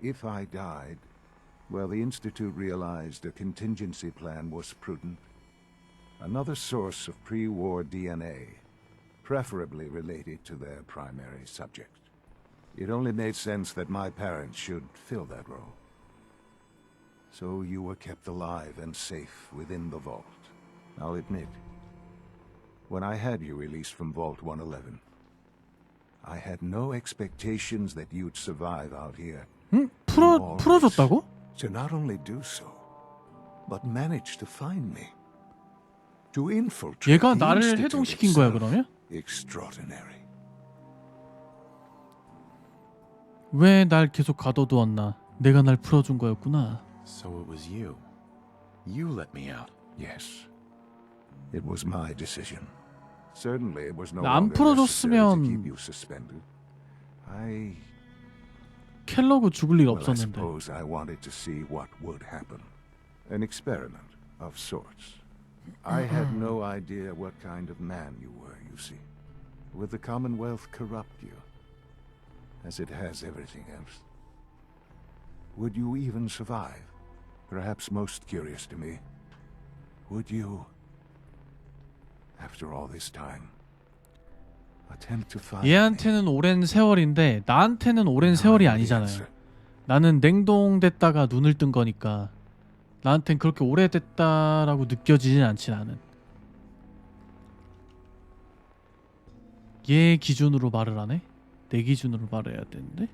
if I died, well, the Institute realized a contingency plan was prudent. Another source of pre-war DNA, preferably related to their primary subject. It only made sense that my parents should fill that role. So you were kept alive and safe within the vault. I'll admit, when I had you released from Vault 111, I had no expectations that you'd survive out here. 풀어줬다고? To not only do so, but manage to find me. To infiltrate 얘가 the 나를 Institute 해동시킨 거야, itself. 그러면? Extraordinary. 왜 날 계속 가둬두었나? 내가 날 풀어준 거였구나. So it was you. You let me out. Yes. It was my decision. Certainly it was no 안 longer necessary to 풀어줬으면 keep you suspended. 켈러그 죽을 일 Well, I 없었는데. suppose I wanted to see what would happen. An experiment of sorts. I had no idea what kind of man you were, you see. Would the Commonwealth corrupt you, as it has everything else? Would you even survive? Perhaps most curious to me, would you, after all this time, attempt to find 얘한테는 오랜 세월인데 나한테는 오랜 세월이 아니잖아요. 나는 냉동됐다가 눈을 뜬 거니까 나한텐 그렇게 오래됐다라고 느껴지진 않지 나는. 얘 기준으로 말을 하네? 내 기준으로 말해야 되는데?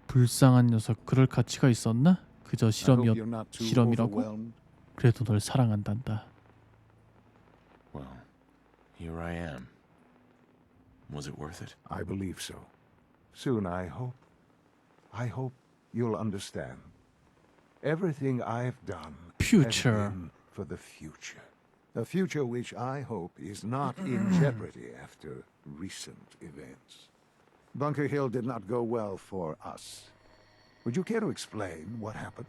불쌍한 녀석, 그럴 가치가 있었나? 그저 실험이라고? 그래도 널 사랑한단다. Well, here I am. Was it worth it? I believe so. Soon, I hope you'll understand. Everything I've done Future. has been for the future. A future which I hope is not in jeopardy after recent events. Bunker Hill did not go well for us. Would you care to explain what happened?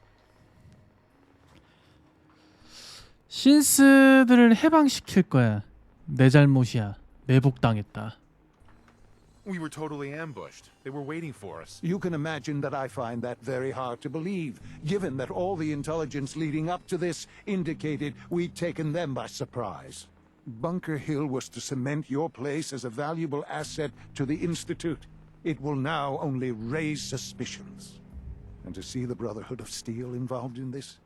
신스들을 해방시킬 거야. 내 잘못이야. 매복당했다. We were totally ambushed. They were waiting for us. You can imagine that I find that very hard to believe, given that all the intelligence leading up to this indicated we'd taken them by surprise. Bunker Hill was to cement your place as a valuable asset to the Institute. It will now only raise suspicions. And to see the Brotherhood of Steel involved in this,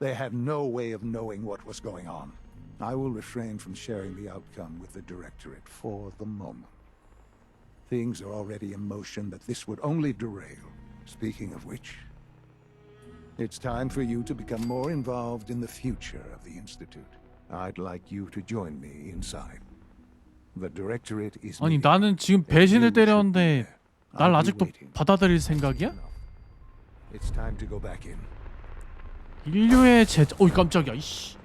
they had no way of knowing what was going on. I will refrain from sharing the outcome with the Directorate for the moment. Things are already in motion that this would only derail. Speaking of which, it's time for you to become more involved in the future of the Institute. I'd like you to join me inside. The Directorate is 아니 me. 나는 지금 배신을 때렸는데 날 아직도 받아들일 생각이야? It's time to go back in. 인류의 제자... 어이 깜짝이야 이씨.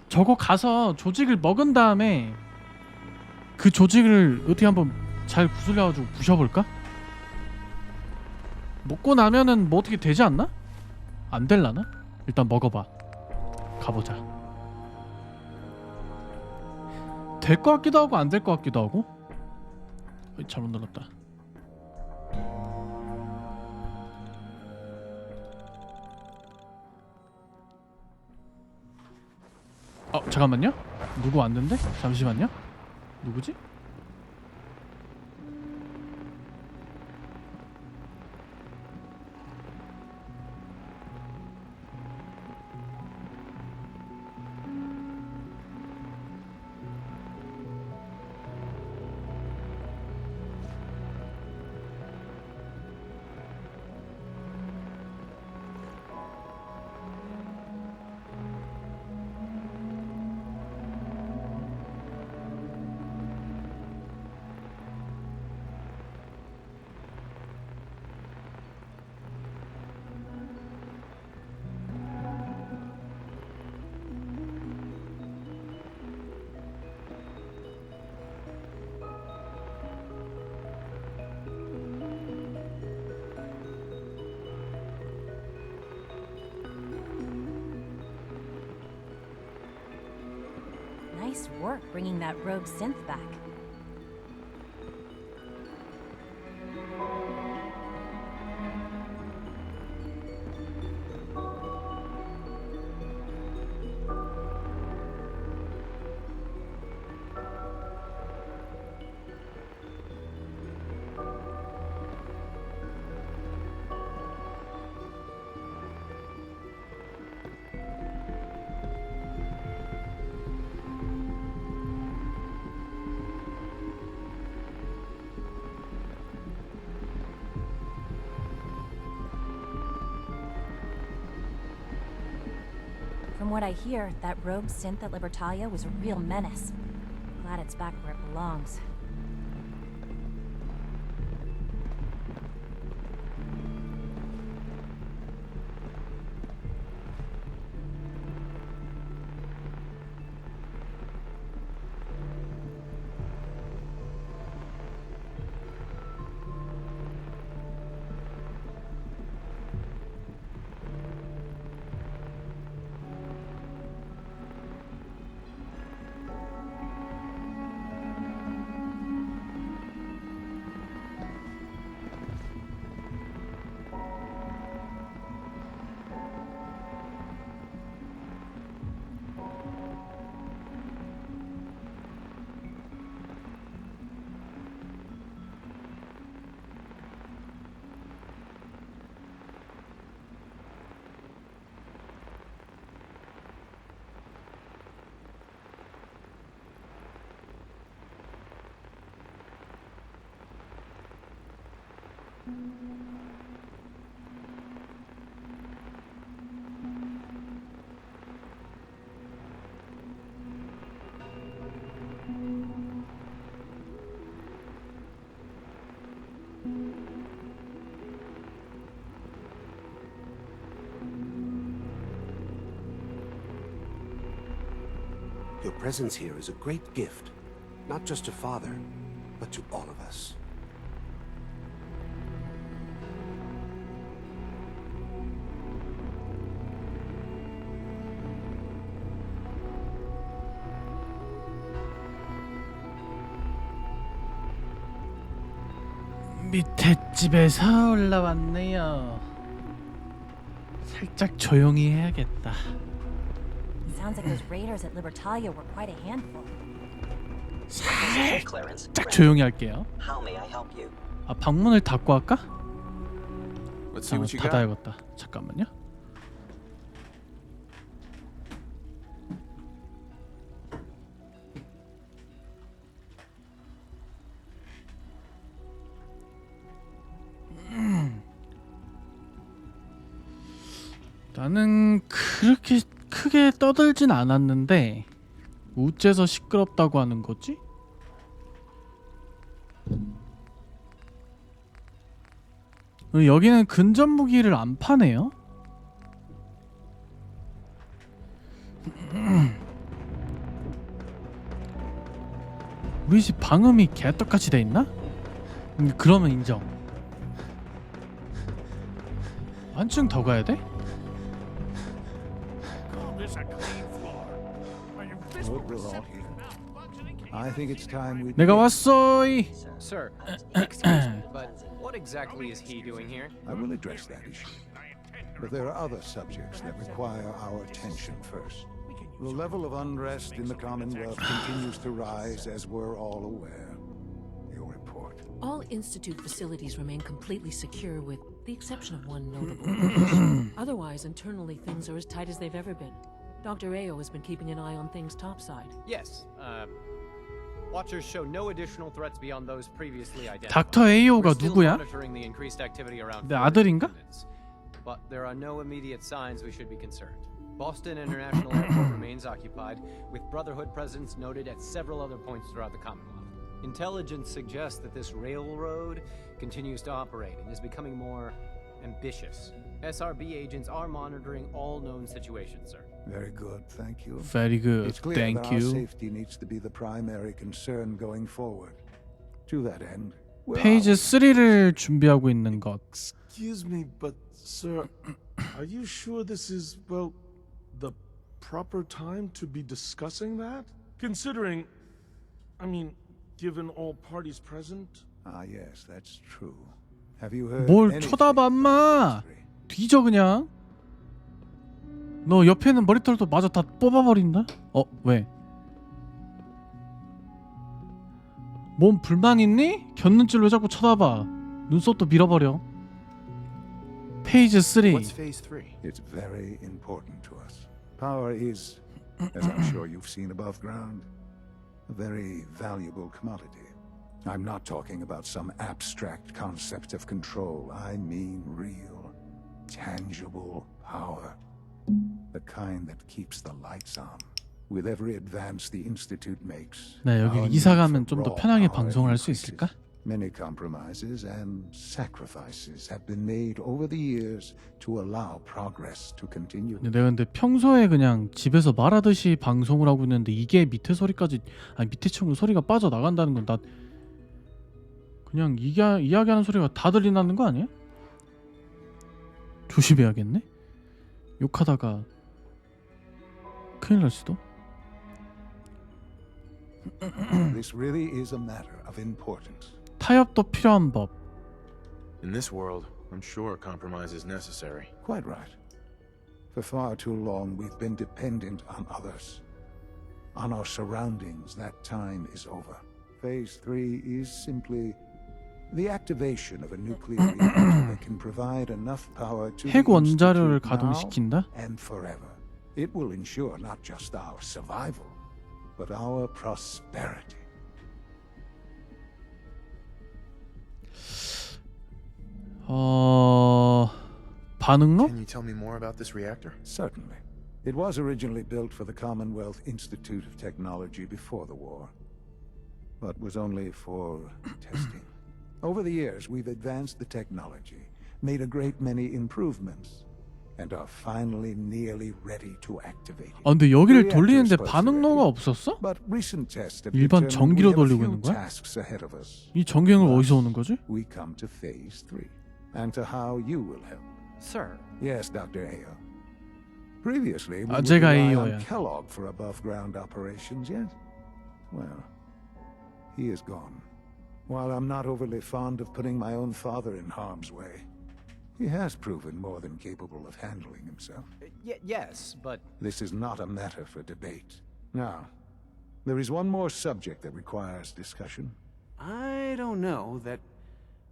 저거 가서 조직을 먹은 다음에 그 조직을 어떻게 한번 잘 구슬려가지고 부셔볼까? 먹고 나면은 뭐 어떻게 되지 않나? 안 될라나? 일단 먹어봐. 가보자. 될 것 같기도 하고 안 될 것 같기도 하고. 어이, 잘못 눌렀다. 잠깐만요. 누구 왔는데? 잠시만요. 누구지? Nice work bringing that rogue synth back. From what I hear, that rogue synth at Libertalia was a real menace. Glad it's back where it belongs. Your presence here is a great gift, not just to Father, but to all of us. 밑에 집에서 올라왔네요. 살짝 조용히 해야겠다. Sounds like those raiders at Libertalia were quite a handful. 살짝 조용히 할게요. How may I help you? 아, 방문을 닫고 할까? Let's see what you got. 닫아야겠다. 잠깐만요. 나는 그렇게 크게 떠들진 않았는데 우째서 시끄럽다고 하는 거지? 여기는 근접 무기를 안 파네요. 우리 집 방음이 개떡같이 돼 있나? 그러면 인정. 한층 더 가야 돼? Good, we're all here. I think it's time we. 내가 왔어이. Sir, excuse me, but what exactly is he doing here? I will address that issue. But there are other subjects that require our attention first. The level of unrest in the Commonwealth continues to rise, as we're all aware. Your report. All Institute facilities remain completely secure with the exception of one notable breach. Otherwise, internally, things are as tight as they've ever been. Dr. Ao has been keeping an eye on things topside. Yes, watchers show no additional threats beyond those previously identified. 닥터 에이오가 We're still 누구야? monitoring the increased activity around 내 foreign 아들인가? units, but there are no immediate signs we should be concerned. Boston International Airport remains occupied, with Brotherhood presence noted at several other points throughout the Commonwealth. Intelligence suggests that this railroad continues to operate and is becoming more ambitious. SRB agents are monitoring all known situations, sir. Very good, thank you. Very good. It's clear Thank that our you. safety needs to be the primary concern going forward. To that end, where 페이지 are 3를 준비하고 있는 것. Excuse me, but sir, are you sure this is, well, the proper time to be discussing that? Considering, I mean, given all parties present? we? Ah, yes, that's true. Have you heard 뭘 anything 쳐다봐, 인마. from history? 뒤져 그냥. 너 옆에 있는 머리털도 마저 다 뽑아버린다? 왜? 뭔 불만 있니? 곁눈질로 자꾸 쳐다봐. 눈썹도 밀어버려. 페이지 3. What's phase 3? It's very important to us. Power is, as I'm sure you've seen above ground, a very valuable commodity. I'm not talking about some abstract concept of control. I mean real, tangible power. the kind that keeps the lights on. With every advance the Institute makes, 네, our 여기 need 이사 for 가면 좀 더 raw 편하게 power 방송을 할 수 increases. 있을까? Many compromises and sacrifices have been made over the years to allow progress to continue. 내가 근데 평소에 그냥 집에서 말하듯이 방송을 하고 있는데 이게 밑에 소리까지 아니 밑에 친구 소리가 빠져 나간다는 건 나 그냥 이야기하는 소리가 다 들리나는 거 아니야? 조심해야겠네. 욕하다가 큰일 날 수도. This really is a matter of importance. 타협도 필요한 법. In this world, I'm sure compromise is necessary. Quite right. For far too long we've been dependent on others. On our surroundings, that time is over. Phase 3 is simply the activation of a nuclear reactor that can provide enough power to 핵 the 원자료를 Institute now 가동시킨다? and forever. It will ensure not just our survival, but our prosperity. 반응로? Can you tell me more about this reactor? Certainly. It was originally built for the Commonwealth Institute of Technology before the war, but was only for testing. Over the years, we've advanced the technology, made a great many improvements, and are finally nearly ready to activate it. 아 근데 여기를 The 돌리는데 reactor's 반응로가 ready, 없었어? but recent tests have 일반 determined 전기로 we have a 돌리고 few 있는 거야? tasks ahead of us. 이 전기는 Thus, 어디서 오는 거지? We come to phase 3, and to how you will help. Sir, Yes, Dr. Ayo. Previously, we 아, would 제가 rely Ayo야. on Kellogg for above-ground operations, yes? Well, he is gone. While I'm not overly fond of putting my own father in harm's way, he has proven more than capable of handling himself. yes, but This is not a matter for debate. Now, there is one more subject that requires discussion. I don't know that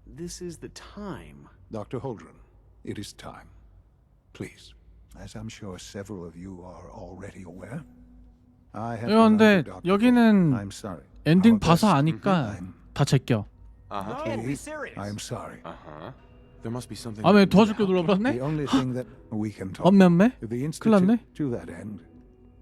this is the time. Dr. Holdren, it is time. Please, as I'm sure several of you are already aware, I have been 근데 under Dr. 여기는 I'm sorry. 엔딩 Our 봐서 best- 아니까 다 제껴. Uh-huh. can't be Please, serious. I'm sorry. Uh-huh. There must be something. 아 왜 we can do 도와줄 to 게 help. 눌러버렸네? The only thing that we can talk 엄매엄매? the 큰일 났네? institute to that end.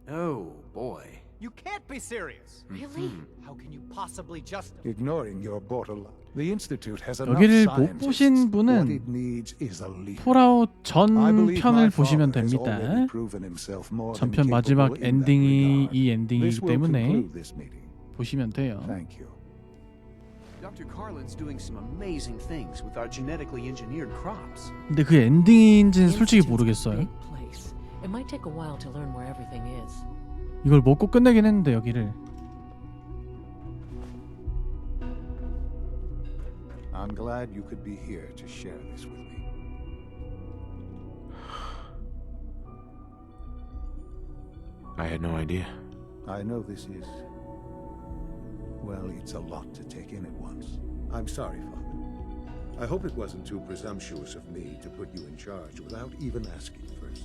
Oh, boy. You can't be serious. Really? How can you possibly justify? Ignoring your border the institute has enough 여기를 못 scientists. 보신 What 분은 it needs is a leader. 폴아웃 전 I believe 편을 my 보시면 father has 됩니다. already proven himself more than 전편 마지막 capable in that 엔딩이 regard. 이 엔딩이기 This will 때문에 conclude this meeting. 보시면 돼요. Thank you. Dr. Carlin's doing some amazing things with our genetically engineered crops. 근데 그 엔딩인지는 솔직히 Institute's a 모르겠어요. big place. It might take a while to learn where everything is. 이걸 먹고 끝내긴 했는데 여기를. I'm glad you could be here to share this with me. I had no idea. I know this is... well, it's a lot to take in at once. I'm sorry, Father. I hope it wasn't too presumptuous of me to put you in charge without even asking first.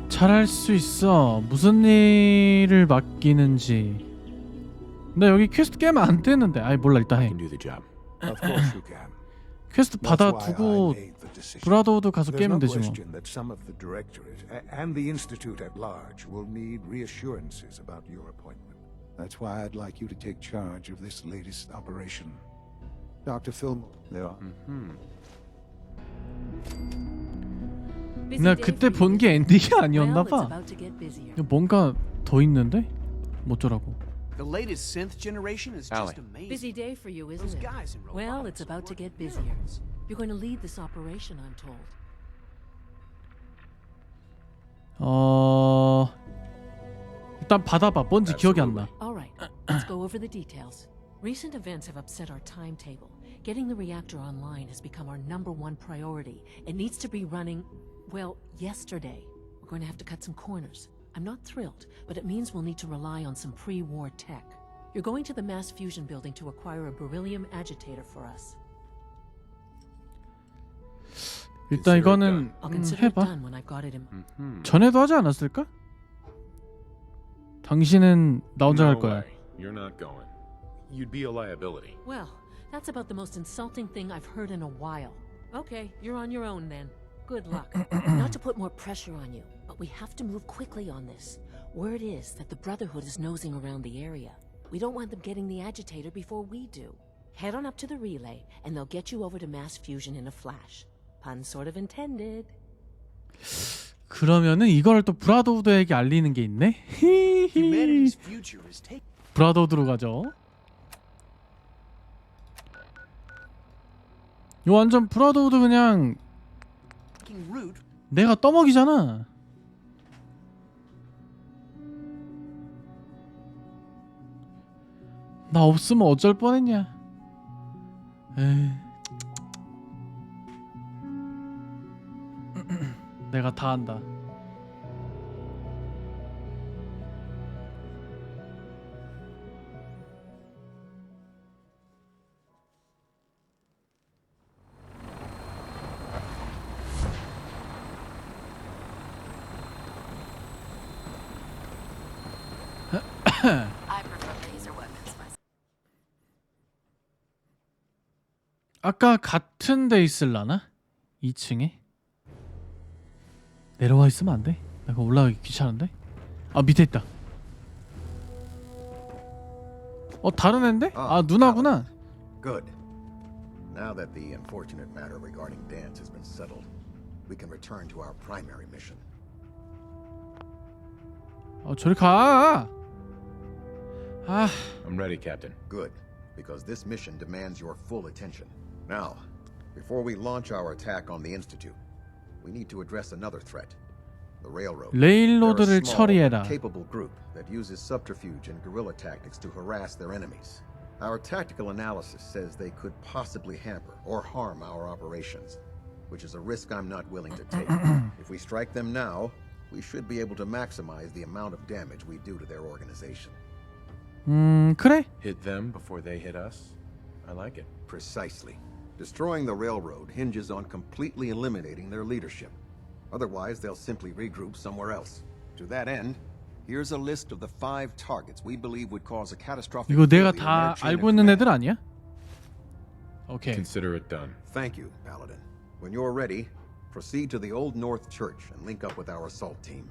잘할 수 있어. 무슨 일을 맡기는지. 나 여기 퀘스트 깨면 안 되는데. 아이 몰라 일단 I 해. can do the job. Of course you can. 퀘스트 That's why I 받아두고 made the decision. 브라더우드 가서 There's 깨면 no 되지 뭐. question that some of the directorate and the institute at large will need reassurances about your appointment. That's why I'd like you to take charge of this latest operation. Dr. Fillmore, there are... 나 그때 본 게 엔딩이 아니었나 Well, it's 봐. about to get busier. 뭔가 더 있는데? 뭐더라고. The latest synth generation is Allie. just amazing. Busy day for you, isn't Those it? guys in Well, robotics it's about to are get working busier. miracles. You're going to lead this operation, I'm told. 일단 받아봐. 뭔지 기억이 안 나. All right, let's go over the details. Recent events have upset our timetable. Getting the reactor online has become our #1 priority. It needs to be running, well, yesterday. We're going to have to cut some corners. I'm not thrilled, but it means we'll need to rely on some pre-war tech. You're going to the mass fusion building to acquire a beryllium agitator for us. 일단 이거는 I'll consider it 해봐. done when I've got it in. 전에도 하지 않았을까? 당신은 나 혼자 갈 No 거야. way. You're not going. You'd be a liability. Well, that's about the most insulting thing I've heard in a while. Okay, you're on your own then. Good luck. Not to put more pressure on you, but we have to move quickly on this. Word is that the Brotherhood is nosing around the area. We don't want them getting the agitator before we do. Head on up to the relay, and they'll get you over to mass fusion in a flash. Pun sort of intended. 그러면은 이걸 또 브라더우드에게 알리는 게 있네? 히히. 브라더우드로 가죠. 이거 완전 브라더우드 그냥 내가 떠먹이잖아. 나 없으면 어쩔 뻔했냐. 에이. 내가 다 한다. 아까 같은 데 있을라나? 2층에? 내려와 있으면 안 돼? 내가 올라가기 귀찮은데? 아 밑에 있다. 다른 앤데? 아 누나구나. Good. Now that the unfortunate matter regarding Dance has been settled, we can return to our primary mission. 저리 가. 아. I'm ready, Captain. Good, because this mission demands your full attention. Now, before we launch our attack on the Institute, we need to address another threat. The Railroad. 레일로드를 They're a small, 처리해라. capable group that uses subterfuge and guerrilla tactics to harass their enemies. Our tactical analysis says they could possibly hamper or harm our operations, which is a risk I'm not willing to take. If we strike them now, we should be able to maximize the amount of damage we do to their organization. 그래? Hit them before they hit us? I like it. Precisely. Destroying the railroad hinges on completely eliminating their leadership. Otherwise, they'll simply regroup somewhere else. To that end, here's a list of the 5 targets we believe would cause a catastrophic 이거 내가 failure in 다 their chain 알고 of 있는 command. 애들 아니야? 오케이. Consider it done. Thank you, Paladin. When you're ready, proceed to the Old North Church and link up with our assault team.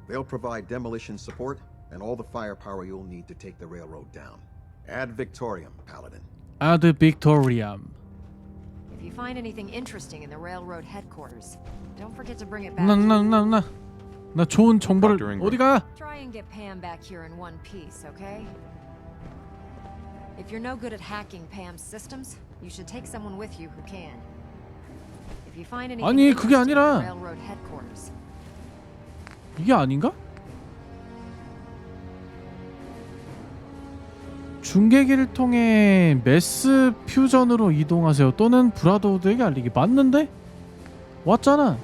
They'll provide demolition support and all the firepower you'll need to take the railroad down. Ad Victoriam, Paladin. Ad Victoriam. If you find anything interesting in the railroad headquarters, don't forget to bring it back. 나 좋은 정보를 어디가? Try and get Pam back here in one piece, okay? If you're no good at hacking Pam's systems, you should take someone with you who can. If you find anything 아니, 그게 interesting in the 아니라. railroad headquarters. 이게 아닌가? 중계기를 통해 매스 퓨전으로 이동하세요. 또는 브라더우드에게 알리기. 맞는데? 왔잖아.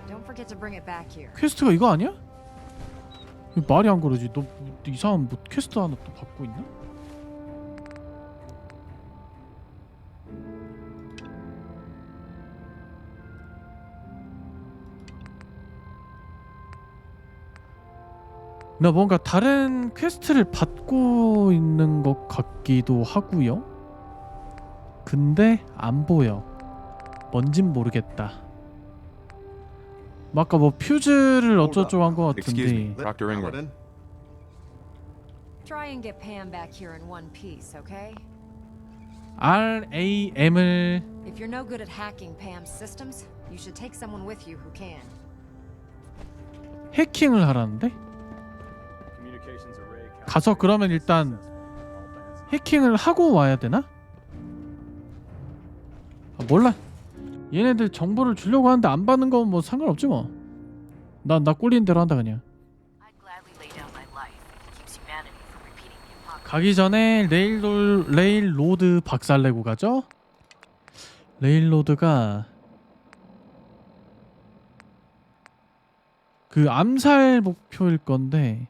Don't forget to bring it back here. 퀘스트가 이거 아니야? 이거 말이 안 그러지. 너 이상한 뭐 퀘스트 하나 또 받고 있나? 나 뭔가 다른 퀘스트를 받고 있는 것 같기도 하고요. 근데 안 보여. 뭔진 모르겠다. 아까 뭐 퓨즈를 어쩌고저쩌고 한 것 Excuse me, 같은데. Dr. Ingram. Try and get Pam back here in one piece, okay? RAM을 If you're no good at hacking Pam's systems, you should take someone with you who can. 해킹을 하라는데? 가서 그러면 일단 해킹을 하고 와야 되나? 몰라. 얘네들 정보를 주려고 하는데 안 받는 건 뭐 상관없지 뭐. 나 꼴리는 대로 한다 그냥. 가기 전에 레일로드 박살내고 가죠. 레일로드가 그 암살 목표일 건데.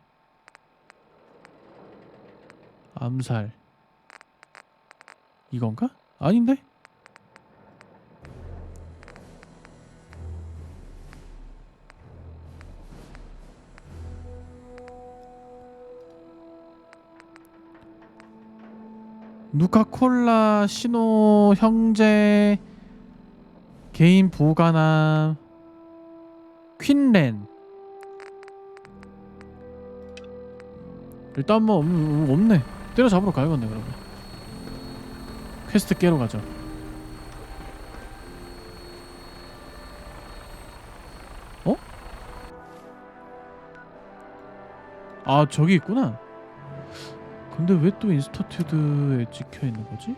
암살 이건가? 아닌데? 누카콜라 신호 형제 개인 보관함 퀸렌. 일단 뭐 없네. 때려잡으러 가야겠네. 그러면 퀘스트 깨러 가자. 어? 아 저기 있구나. 근데 왜 또 인스타튜드에 찍혀있는 거지?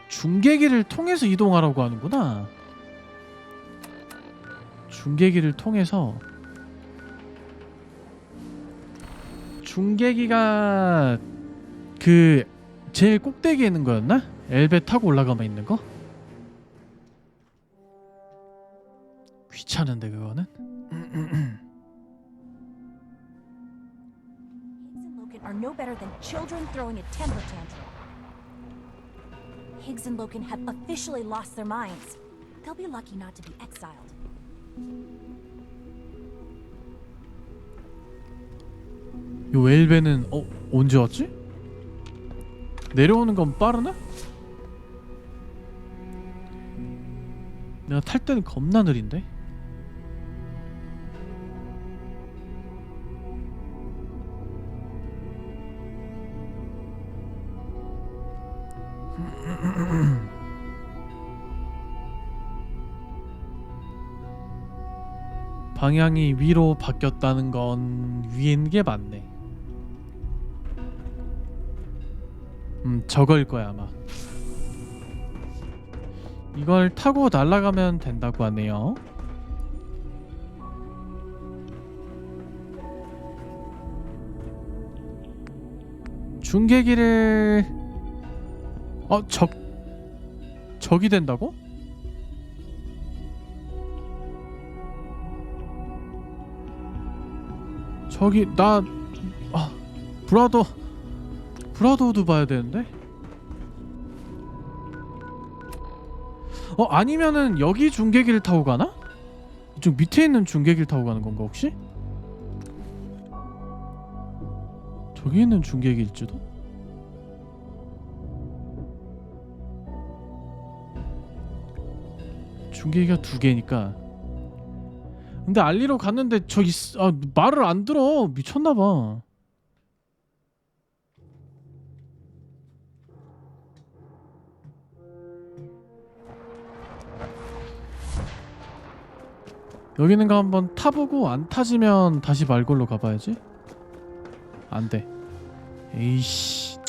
중계기를 통해서 이동하라고 하는구나. 중계기를 통해서. 중계기가 그 제일 꼭대기에 있는 거였나? 엘베 타고 올라가면 있는 거? 귀찮은데 그거는? Higgs and Logan are no better than children throwing a temper tantrum. Higgs and Logan have officially lost their minds. They'll be lucky not to be exiled. 요 엘베는 언제 왔지? 내려오는 건 빠르나? 내가 탈 때는 겁나 느린데? 방향이 위로 바뀌었다는 건 위에 있는 게 맞네. 저거일 거야 아마. 이걸 타고 날아가면 된다고 하네요. 중계기를 적이 된다고? 저기 나 브라더우드 봐야 되는데? 아니면은 여기 중계기를 타고 가나? 이쪽 밑에 있는 중계기를 타고 가는 건가 혹시? 저기 있는 중계기일지도? 중계기가 2개니까. 근데 알리러 갔는데 저기 말을 안 들어. 미쳤나봐. 여기 있는 거 한번 타보고 안 타지면 다시 말골로 가봐야지. 안돼. 에이씨.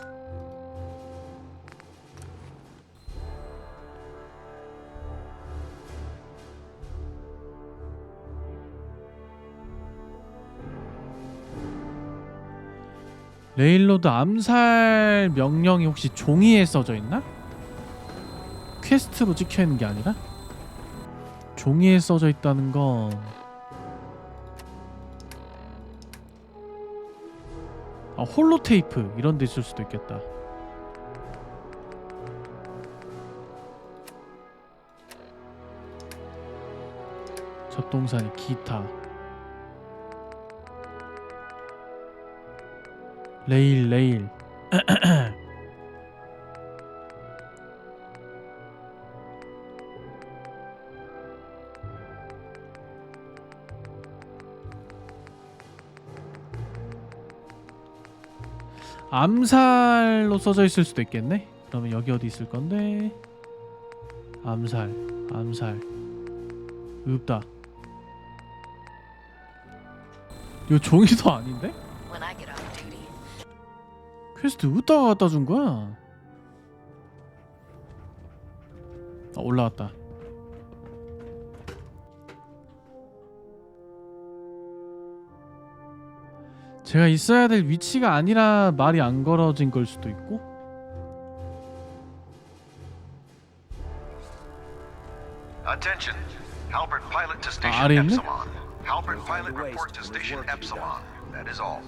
레일로드 암살 명령이 혹시 종이에 써져 있나? 퀘스트로 찍혀 있는 게 아니라? 종이에 써져 있다는 건 홀로테이프 이런 데 있을 수도 있겠다. 젖동산이 기타 레일 암살로 써져 있을 수도 있겠네. 그러면 여기 어디 있을 건데? 암살 없다. 이거 종이도 아닌데? 퀘스트 어디다가 갖다 준 거야? 올라왔다. 제가 있어야 될 위치가 아니라 말이 안 걸어진 걸 수도 있고. Attention. Halbert pilot to station 아래 있네? Epsilon. Halbert pilot report to station Epsilon. That is all.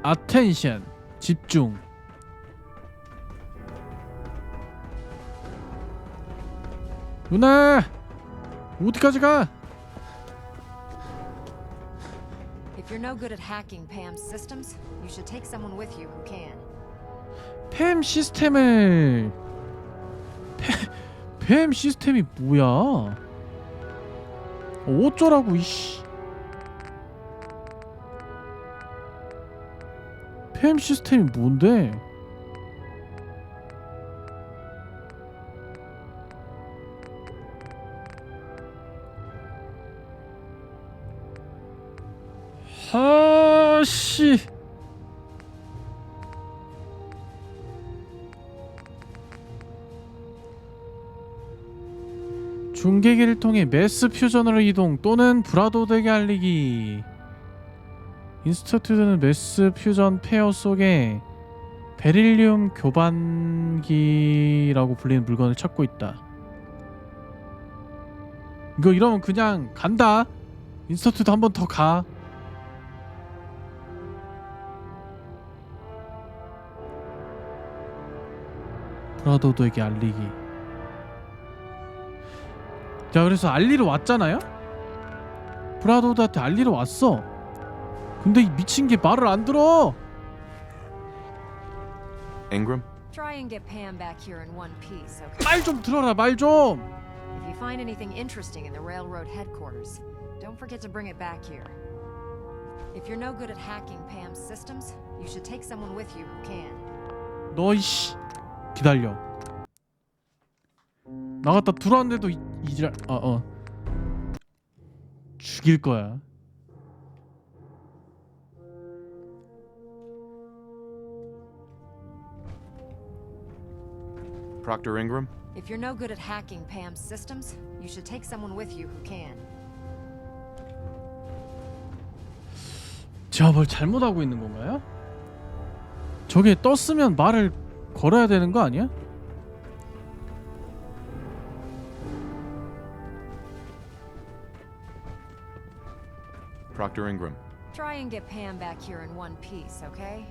Attention. 집중. 누나! 어디까지 가? If you're no good at hacking Pam's systems, you should take someone with you who can. 팸 시스템을 팸 시스템이 뭐야? 어쩌라고 이씨. 팸 시스템이 뭔데? 하씨. 중계기를 통해 매스 퓨전으로 이동 또는 브라도드에게 알리기. 인스터튜드는 매스 퓨전 페어 속에 베릴륨 교반기라고 불리는 물건을 찾고 있다. 이거 이러면 그냥 간다. 인스터튜드 한 번 더 가. 브라도드에게 알리기. 자, 그래서 알리러 왔잖아요? 브라도드한테 알리러 왔어. 근데 이 미친 게 말을 안 들어. Ingram? Try and get Pam back here in one piece, okay? 말 좀 들어라, 말 좀. If you find anything interesting in the railroad headquarters, don't forget to bring it back here. If you're no good at hacking Pam's systems, you should take someone with you who can. 너 이씨 기다려. 나갔다 들어왔는데도 이지랄. 죽일 거야. Proctor Ingram? If you're no good at hacking Pam's systems, you should take someone with you who can. 제가 뭘 잘못하고 있는 건가요? 저게 떴으면 말을 걸어야 되는 거 아니야? Proctor Ingram. Try and get Pam back here in one piece, okay?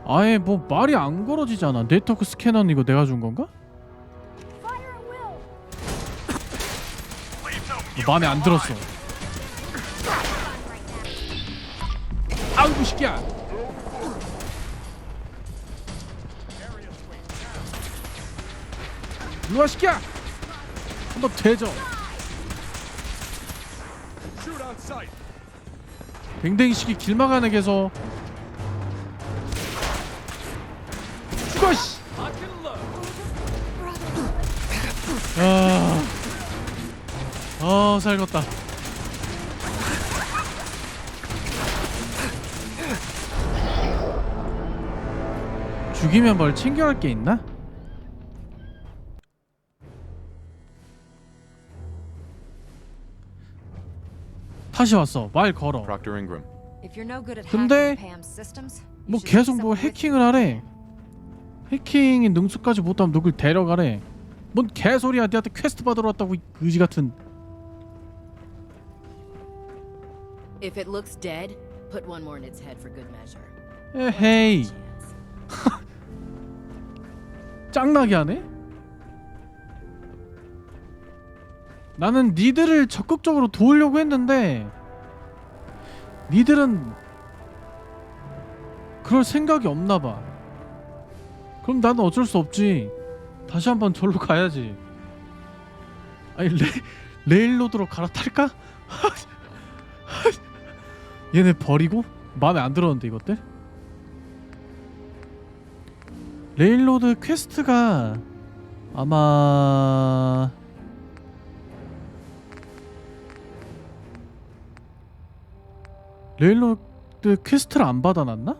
아예 뭐 말이 안 걸어지잖아. 네트워크 스캐너는 이거 내가 준 건가? 마음에 안 들었어. 아이고 새끼야. 일로와 새끼야. 한번 대져. 뱅댕이 시기 길 막아내 계속. 죽어 씨. 살겄다. 죽이면 뭘 챙겨갈 게 있나? 다시 왔어. 말 걸어. Proctor Ingram. If you're no good at 근데 hacking Pam's systems, you 뭐 should take 계속 뭐 someone with 해킹을 하래. 해킹의 능수까지 못하면 누굴 데려가래. 뭔 개소리야. 니한테 퀘스트 받으러 왔다고 이 의지 같은. If it looks dead, put one more in its head for good measure. 에헤이. 짱나게 하네? 나는 니들을 적극적으로 도우려고 했는데 니들은 그럴 생각이 없나봐. 그럼 나는 어쩔 수 없지. 다시 한번 절로 가야지. 아니 레일로드로 갈아탈까? 얘네 버리고? 마음에 안 들었는데 이것들? 레일로드 퀘스트가 아마 레일로드 퀘스트를 안 받아놨나?